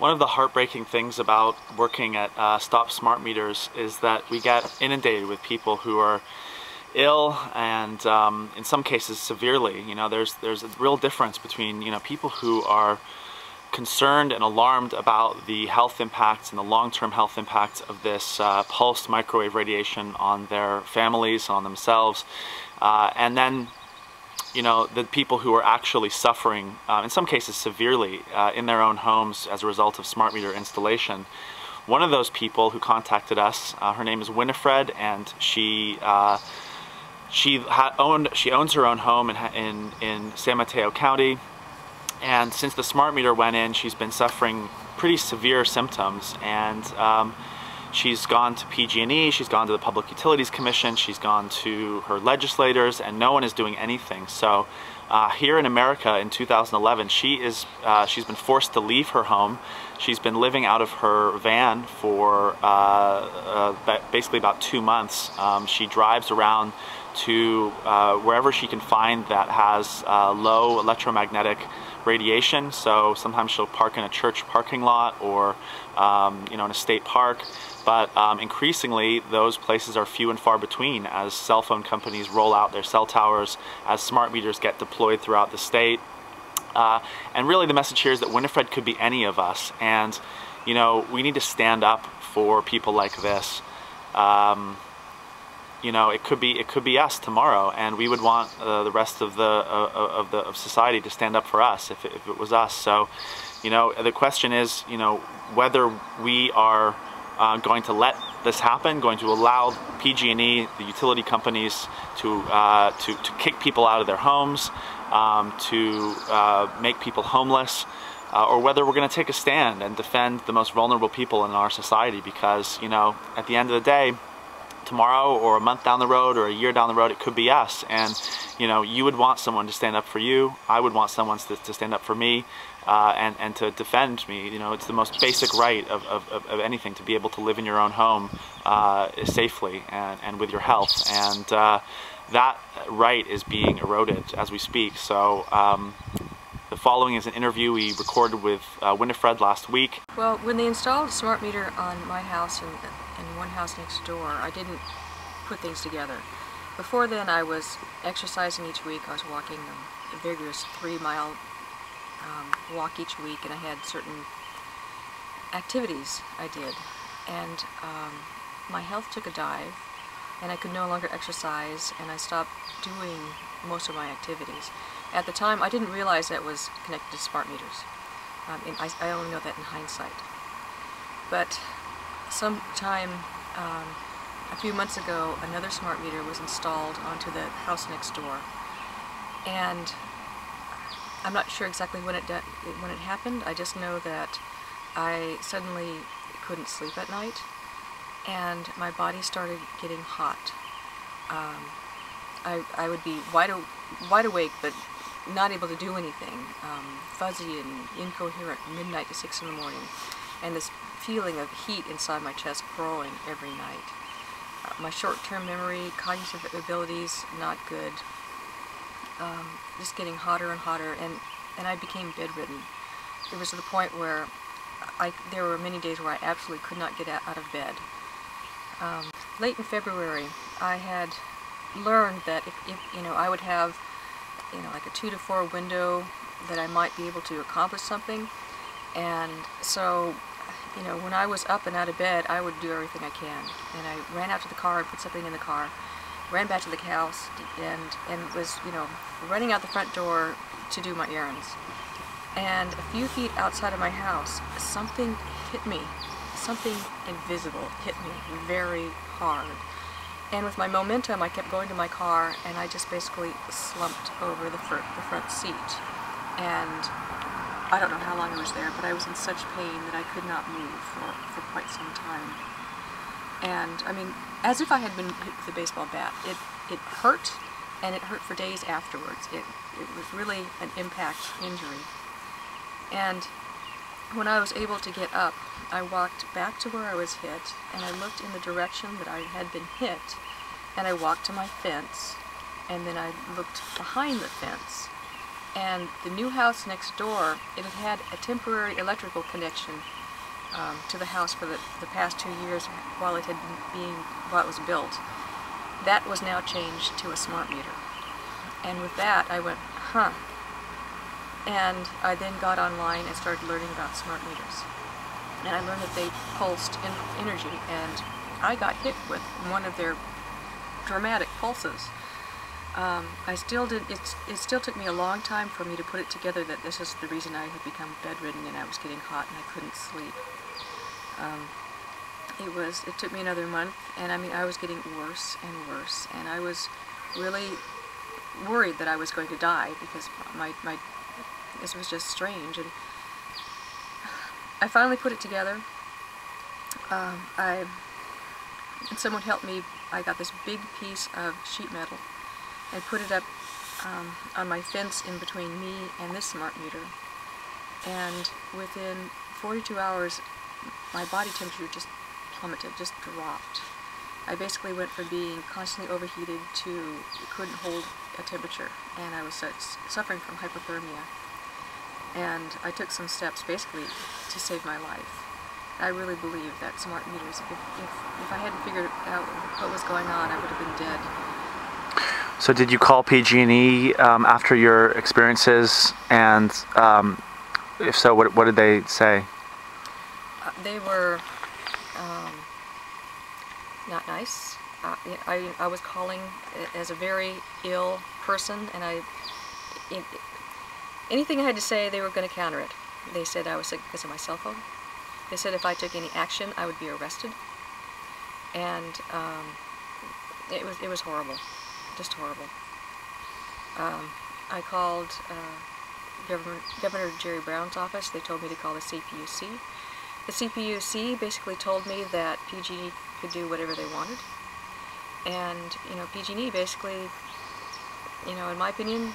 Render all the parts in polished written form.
One of the heartbreaking things about working at Stop Smart Meters is that we get inundated with people who are ill and in some cases severely. You know, there's a real difference between, you know, people who are concerned and alarmed about the health impacts and the long-term health impacts of this pulsed microwave radiation on their families, on themselves, and then, you know, the people who are actually suffering, in some cases severely, in their own homes as a result of smart meter installation. One of those people who contacted us, her name is Winifred, and she owns her own home in San Mateo County. And since the smart meter went in, she's been suffering pretty severe symptoms, and she's gone to PG&E, she's gone to the Public Utilities Commission, she's gone to her legislators, and no one is doing anything. So here in America in 2011, she's been forced to leave her home. She's been living out of her van for basically about 2 months. She drives around to wherever she can find that has low electromagnetic radiation. So sometimes she'll park in a church parking lot or you know, in a state park. But increasingly, those places are few and far between as cell phone companies roll out their cell towers, as smart meters get deployed throughout the state. And really the message here is that Winifred could be any of us, and you know, we need to stand up for people like this. You know, it could be us tomorrow, and we would want the rest of society to stand up for us if it was us. So, you know, the question is, you know, whether we are going to let this happen, going to allow PG&E, the utility companies, to kick people out of their homes, to make people homeless, or whether we're going to take a stand and defend the most vulnerable people in our society. Because, you know, at the end of the day, tomorrow or a month down the road or a year down the road, it could be us. And you know, you would want someone to stand up for you. I would want someone to stand up for me and to defend me. You know, it's the most basic right of anything, to be able to live in your own home safely and with your health. And that right is being eroded as we speak. So the following is an interview we recorded with Winifred last week. Well, when they installed a smart meter on my house and one house next door, I didn't put things together. Before then, I was exercising each week. I was walking a vigorous 3-mile walk each week, and I had certain activities I did. And my health took a dive, and I could no longer exercise, and I stopped doing most of my activities. At the time, I didn't realize that was connected to smart meters. I only know that in hindsight. But sometime a few months ago, another smart meter was installed onto the house next door, and I'm not sure exactly when it happened. I just know that I suddenly couldn't sleep at night, and my body started getting hot. I would be wide awake, but not able to do anything, fuzzy and incoherent, midnight to 6 in the morning, and this feeling of heat inside my chest growing every night. My short-term memory, cognitive abilities, not good. Just getting hotter and hotter, and I became bedridden. It was to the point where there were many days where I absolutely could not get out of bed. Late in February, I had learned that if you know, I would have, you know, like a 2 to 4 window that I might be able to accomplish something. And so, you know, when I was up and out of bed, I would do everything I can. And I ran out to the car and put something in the car, ran back to the house, and was, you know, running out the front door to do my errands. And a few feet outside of my house, something hit me. Something invisible hit me very hard. And with my momentum, I kept going to my car, and I just basically slumped over the front seat. And I don't know how long I was there, but I was in such pain that I could not move for quite some time. And I mean, as if I had been hit with a baseball bat. It hurt, and it hurt for days afterwards. It was really an impact injury. And when I was able to get up, I walked back to where I was hit, and I looked in the direction that I had been hit, and I walked to my fence, and then I looked behind the fence, And the new house next door, it had had a temporary electrical connection to the house for the past 2 years while it was built. That was now changed to a smart meter. And with that, I went, huh. And I then got online and started learning about smart meters. And I learned that they pulsed energy, and I got hit with one of their dramatic pulses. It still took me a long time for me to put it together that this is the reason I had become bedridden and I was getting hot and I couldn't sleep. It took me another month, and I mean, I was getting worse and worse, and I was really worried that I was going to die because this was just strange. And I finally put it together. And someone helped me. I got this big piece of sheet metal and put it up on my fence in between me and this smart meter. And within 42 hours, my body temperature just plummeted, just dropped. I basically went from being constantly overheated to couldn't hold a temperature, and I was suffering from hypothermia. And I took some steps basically to save my life. I really believe that smart meters, if I hadn't figured out what was going on, I would have been dead. So did you call PG&E after your experiences, and if so, what did they say? They were not nice. I was calling as a very ill person, and anything I had to say, they were going to counter it. They said I was sick because of my cell phone. They said if I took any action, I would be arrested. And it was horrible, just horrible. I called Governor Jerry Brown's office. They told me to call the CPUC. The CPUC basically told me that PG&E could do whatever they wanted. And, PG&E basically, in my opinion,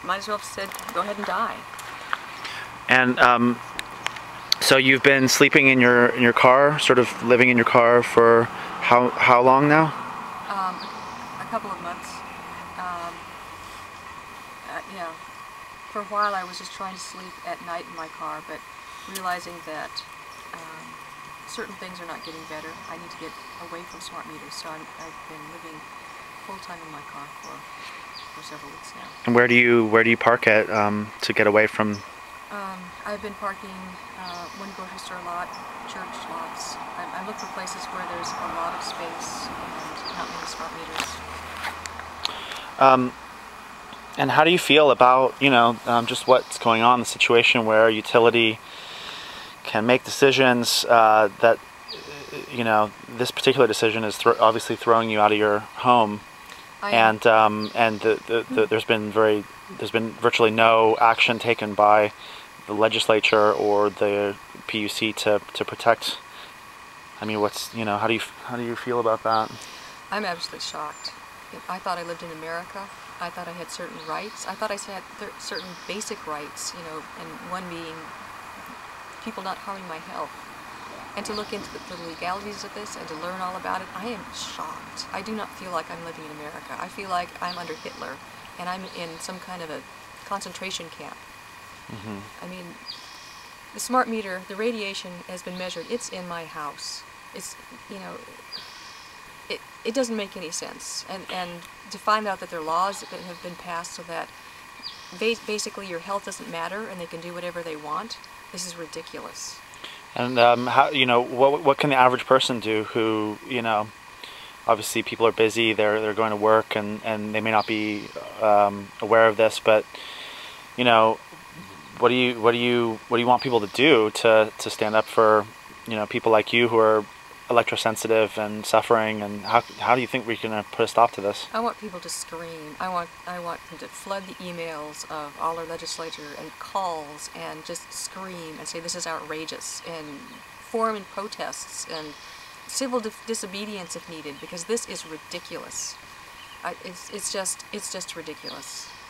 might as well have said, go ahead and die. And so you've been sleeping in your car, sort of living in your car for how long now? A couple of months. For a while I was just trying to sleep at night in my car, but realizing that certain things are not getting better. I need to get away from smart meters, so I've been living full-time in my car for several weeks now. And where do you park at to get away from? I've been parking one grocery store lot, church lots. I look for places where there's a lot of space and not many smart meters. And how do you feel about just what's going on, the situation where a utility can make decisions that this particular decision is obviously throwing you out of your home, and there's been virtually no action taken by the legislature or the PUC to protect. I mean, how do you feel about that? I'm absolutely shocked. I thought I lived in America. I thought I had certain rights. I thought I had certain basic rights, and one being people not harming my health. And to look into the legalities of this and to learn all about it, I am shocked. I do not feel like I'm living in America. I feel like I'm under Hitler and I'm in some kind of a concentration camp. Mm-hmm. I mean, the smart meter, the radiation has been measured. It's in my house. It's, it doesn't make any sense. And to find out that there are laws that have been passed so that basically your health doesn't matter and they can do whatever they want, this is ridiculous. And what can the average person do who, obviously people are busy, they're going to work, and they may not be aware of this, but what do you want people to do to stand up for people like you who are electrosensitive and suffering, and how do you think we're going to put a stop to this? I want people to scream. I want them to flood the emails of all our legislature and calls and just scream and say this is outrageous, and form in protests and civil disobedience if needed, because this is ridiculous. It's just ridiculous.